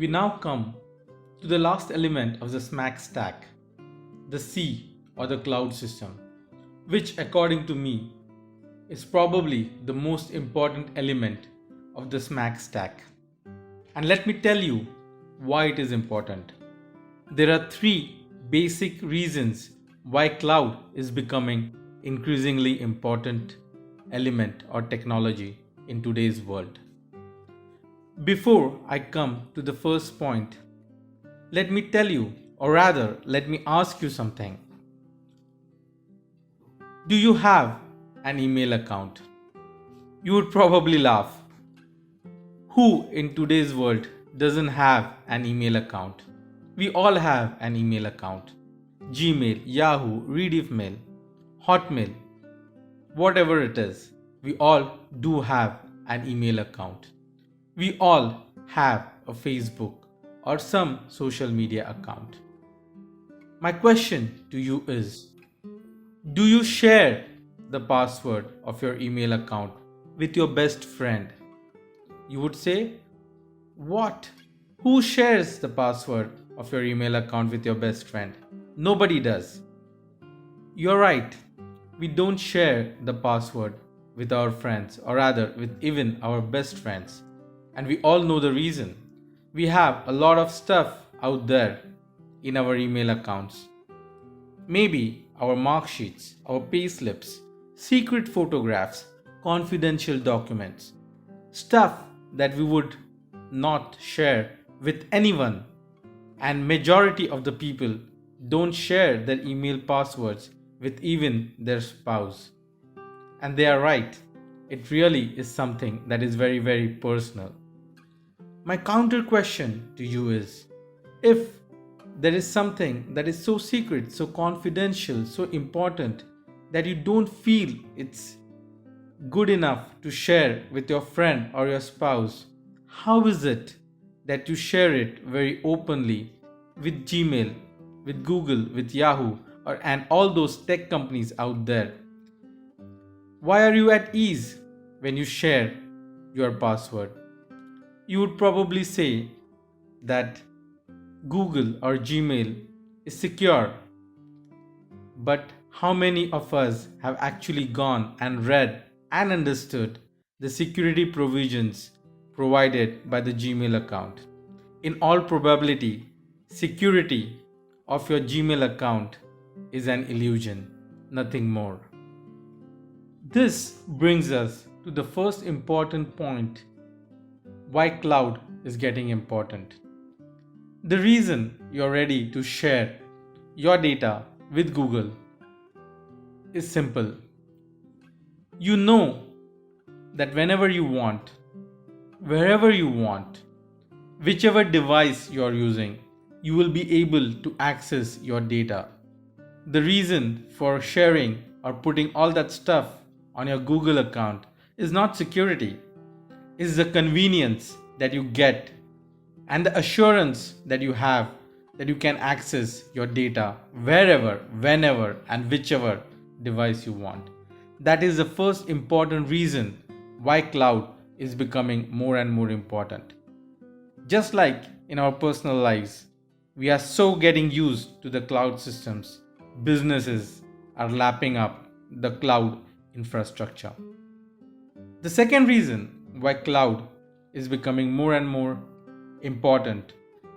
we now come to the last element of the SMAC stack, the C or the cloud system, which according to me is probably the most important element of the SMAC stack. And let me tell you why it is important. There are three basic reasons why cloud is becoming increasingly important element or technology in today's world. Before I come to the first point, let me tell you, or rather, let me ask you something. Do you have an email account? You would probably laugh. Who in today's world doesn't have an email account? We all have an email account. Gmail, Yahoo, Rediffmail, Hotmail, whatever it is, we all do have an email account. We all have a Facebook or some social media account. My question to you is, do you share the password of your email account with your best friend? You would say, what? Who shares the password of your email account with your best friend? Nobody does. You're right. We don't share the password with our friends, or rather with even our best friends. And we all know the reason. We have a lot of stuff out there in our email accounts. Maybe our mark sheets, our pay slips, secret photographs, confidential documents, stuff that we would not share with anyone. And majority of the people don't share their email passwords with even their spouse. And they are right. It really is something that is very, very personal. My counter question to you is, if there is something that is so secret, so confidential, so important that you don't feel it's good enough to share with your friend or your spouse, how is it that you share it very openly with Gmail, with Google, with Yahoo, and all those tech companies out there? Why are you at ease when you share your password? You would probably say that Google or Gmail is secure. But how many of us have actually gone and read and understood the security provisions provided by the Gmail account? In all probability, security of your Gmail account is an illusion, nothing more. This brings us to the first important point, why cloud is getting important. The reason you're ready to share your data with Google is simple. You know that whenever you want, wherever you want, whichever device you're using, you will be able to access your data. The reason for sharing or putting all that stuff on your Google account is not security. Is the convenience that you get and the assurance that you have that you can access your data wherever, whenever, and whichever device you want. That is the first important reason why cloud is becoming more and more important. Just like in our personal lives, we are so getting used to the cloud systems, businesses are lapping up the cloud infrastructure. The second reason why cloud is becoming more and more important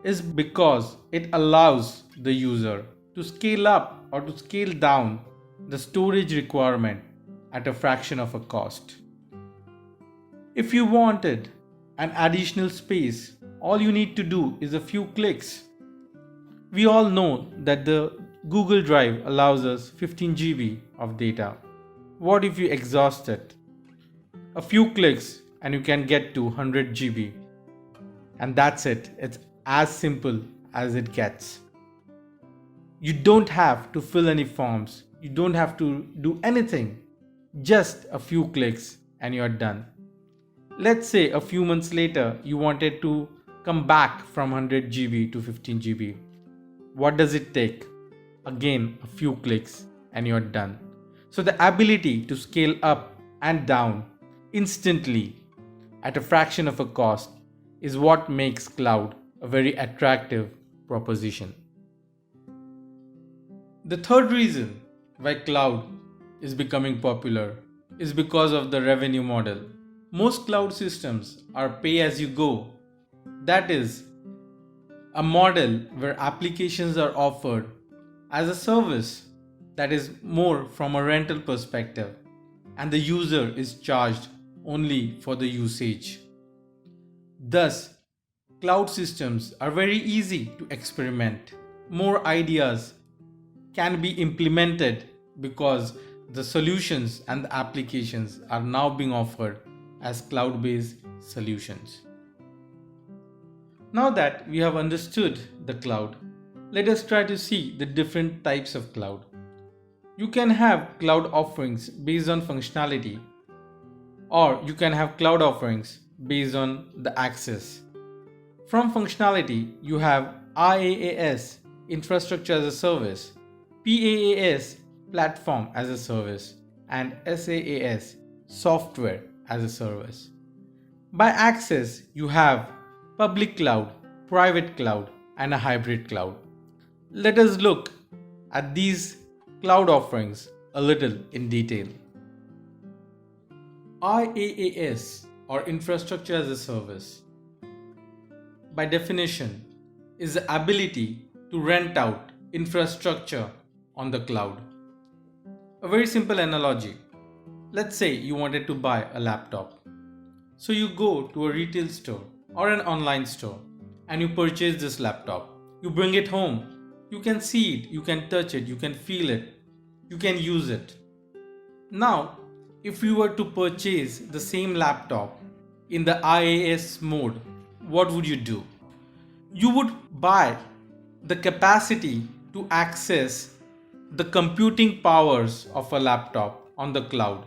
is because it allows the user to scale up or to scale down the storage requirement at a fraction of a cost. If you wanted an additional space, all you need to do is a few clicks. We all know that the Google Drive allows us 15 GB of data. What if you exhaust it? A few clicks and you can get to 100 GB. And that's it. It's as simple as it gets. You don't have to fill any forms. You don't have to do anything. Just a few clicks and you're done. Let's say a few months later you wanted to come back from 100 GB to 15 GB. What does it take? Again, a few clicks and you're done. So the ability to scale up and down instantly at a fraction of a cost is what makes cloud a very attractive proposition. The third reason why cloud is becoming popular is because of the revenue model. Most cloud systems are pay as you go. That is, a model where applications are offered as a service, that is more from a rental perspective, and the user is charged only for the usage. Thus, cloud systems are very easy to experiment. More ideas can be implemented because the solutions and the applications are now being offered as cloud-based solutions. Now that we have understood the cloud, let us try to see the different types of cloud. You can have cloud offerings based on functionality, or you can have cloud offerings based on the access. From functionality, you have IaaS, infrastructure as a service, PaaS, platform as a service, and SaaS, software as a service. By access, you have public cloud, private cloud, and a hybrid cloud. Let us look at these cloud offerings a little in detail. IaaS, or infrastructure as a service, by definition, is the ability to rent out infrastructure on the cloud. A very simple analogy. Let's say you wanted to buy a laptop. So you go to a retail store or an online store and you purchase this laptop. You bring it home. You can see it, you can touch it, you can feel it, you can use it. Now, if you were to purchase the same laptop in the IaaS mode, what would you do? You would buy the capacity to access the computing powers of a laptop on the cloud.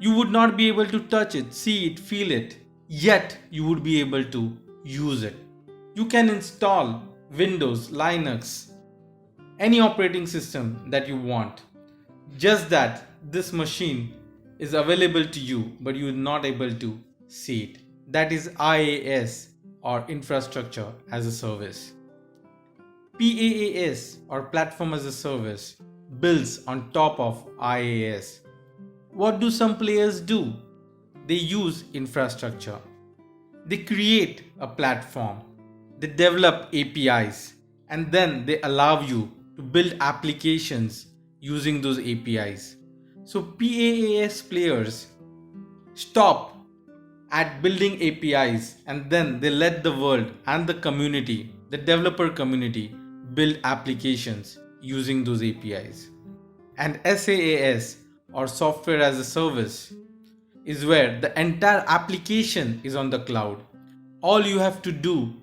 You would not be able to touch it, see it, feel it, yet you would be able to use it. You can install Windows, Linux, any operating system that you want. Just that this machine is available to you, but you are not able to see it. That is IaaS, or infrastructure as a service. PaaS, or platform as a service, builds on top of IaaS. What do some players do? They use infrastructure. They create a platform. They develop APIs, and then they allow you to build applications using those APIs. So PaaS players stop at building APIs, and then they let the world and the community, the developer community, build applications using those APIs. And SaaS, or software as a service, is where the entire application is on the cloud. All you have to do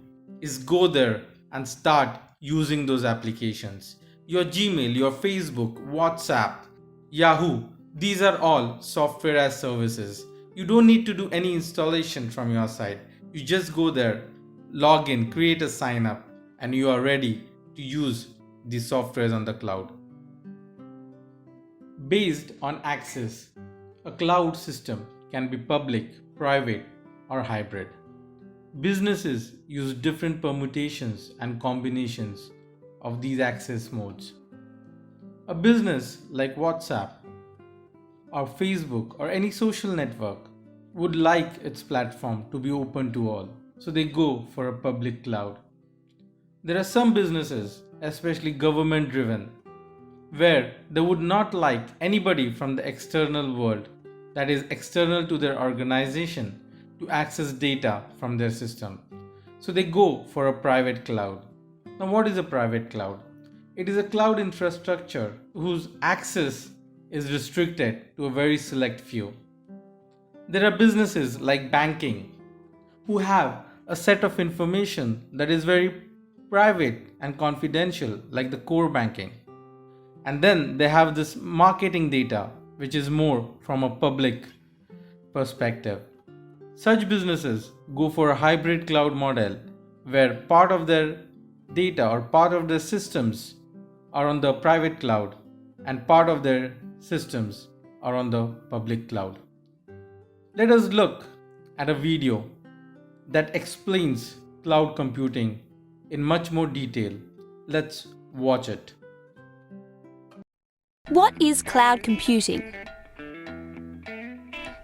is go there and start using those applications. Your Gmail, your Facebook, WhatsApp, Yahoo, these are all software as services. You don't need to do any installation from your side. You just go there, log in, create a sign up, and you are ready to use these softwares on the cloud. Based on access, a cloud system can be public, private, or hybrid. Businesses use different permutations and combinations of these access modes. A business like WhatsApp or Facebook or any social network would like its platform to be open to all, so they go for a public cloud. There are some businesses, especially government driven, where they would not like anybody from the external world, that is external to their organization, to access data from their system. So they go for a private cloud. Now, what is a private cloud? It is a cloud infrastructure whose access is restricted to a very select few. There are businesses like banking who have a set of information that is very private and confidential, like the core banking. And then they have this marketing data, which is more from a public perspective. Such businesses go for a hybrid cloud model where part of their data or part of their systems are on the private cloud and part of their systems are on the public cloud. Let us look at a video that explains cloud computing in much more detail. Let's watch it. What is cloud computing?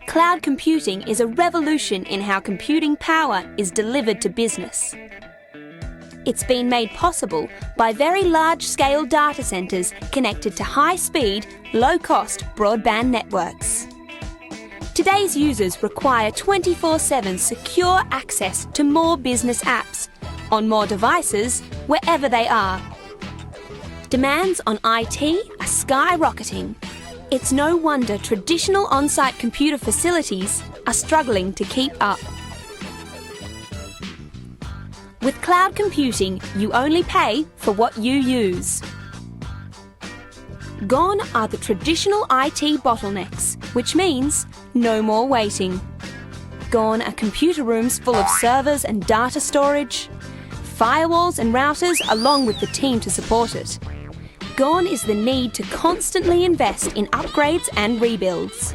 Cloud computing is a revolution in how computing power is delivered to business. It's been made possible by very large-scale data centres connected to high-speed, low-cost broadband networks. Today's users require 24/7 secure access to more business apps, on more devices, wherever they are. Demands on IT are skyrocketing. It's no wonder traditional on-site computer facilities are struggling to keep up. With cloud computing, you only pay for what you use. Gone are the traditional IT bottlenecks, which means no more waiting. Gone are computer rooms full of servers and data storage, firewalls and routers along with the team to support it. Gone is the need to constantly invest in upgrades and rebuilds.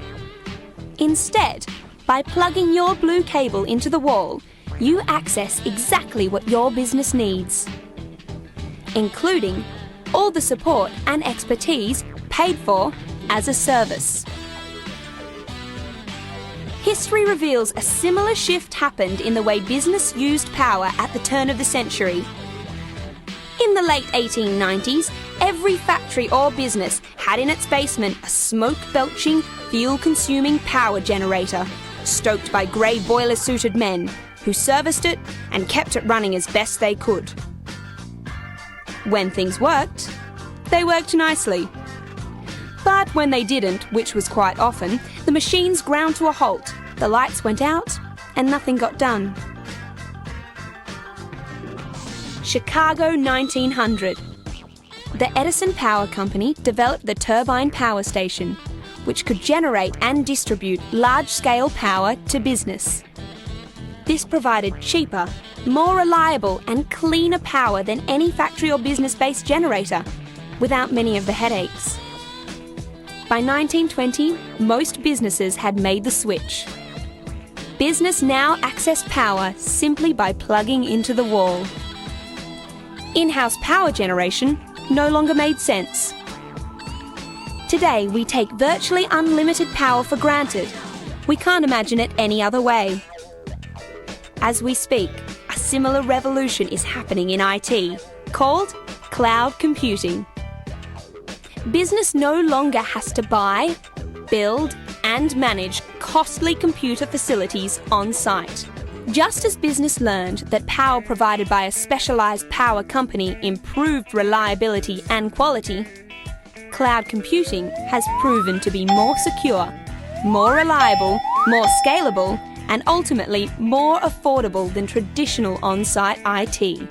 Instead, by plugging your blue cable into the wall, you access exactly what your business needs, including all the support and expertise paid for as a service. History reveals a similar shift happened in the way business used power at the turn of the century. In the late 1890s, every factory or business had in its basement a smoke-belching, fuel-consuming power generator, stoked by grey boiler-suited men who serviced it and kept it running as best they could. When things worked, they worked nicely. But when they didn't, which was quite often, the machines ground to a halt, the lights went out, and nothing got done. Chicago 1900. The Edison Power Company developed the turbine power station, which could generate and distribute large-scale power to business. This provided cheaper, more reliable and cleaner power than any factory or business-based generator, without many of the headaches. By 1920, most businesses had made the switch. Business now accessed power simply by plugging into the wall. In-house power generation no longer made sense. Today, we take virtually unlimited power for granted. We can't imagine it any other way. As we speak, a similar revolution is happening in IT, called cloud computing. Business no longer has to buy, build, and manage costly computer facilities on site. Just as business learned that power provided by a specialised power company improved reliability and quality, cloud computing has proven to be more secure, more reliable, more scalable, and ultimately more affordable than traditional on-site IT.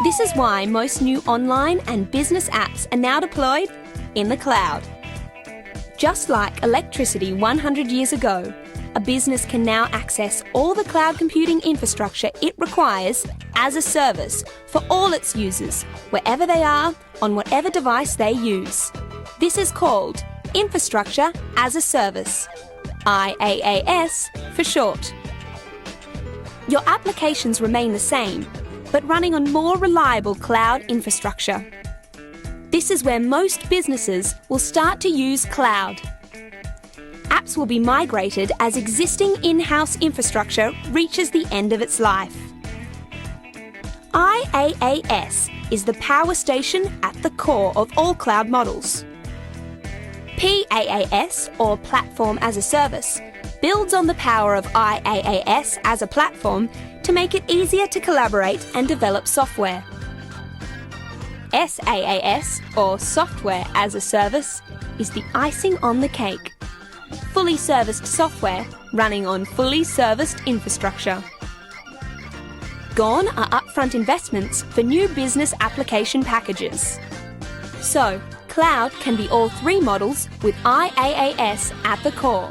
This is why most new online and business apps are now deployed in the cloud. Just like electricity 100 years ago, a business can now access all the cloud computing infrastructure it requires as a service for all its users, wherever they are, on whatever device they use. This is called Infrastructure as a Service, IaaS for short. Your applications remain the same, but running on more reliable cloud infrastructure. This is where most businesses will start to use cloud. Apps will be migrated as existing in-house infrastructure reaches the end of its life. IaaS is the power station at the core of all cloud models. PaaS, or Platform as a Service, builds on the power of IaaS as a platform to make it easier to collaborate and develop software. SaaS, or Software as a Service, is the icing on the cake. Fully serviced software running on fully serviced infrastructure. Gone are upfront investments for new business application packages. So, cloud can be all three models with IaaS at the core.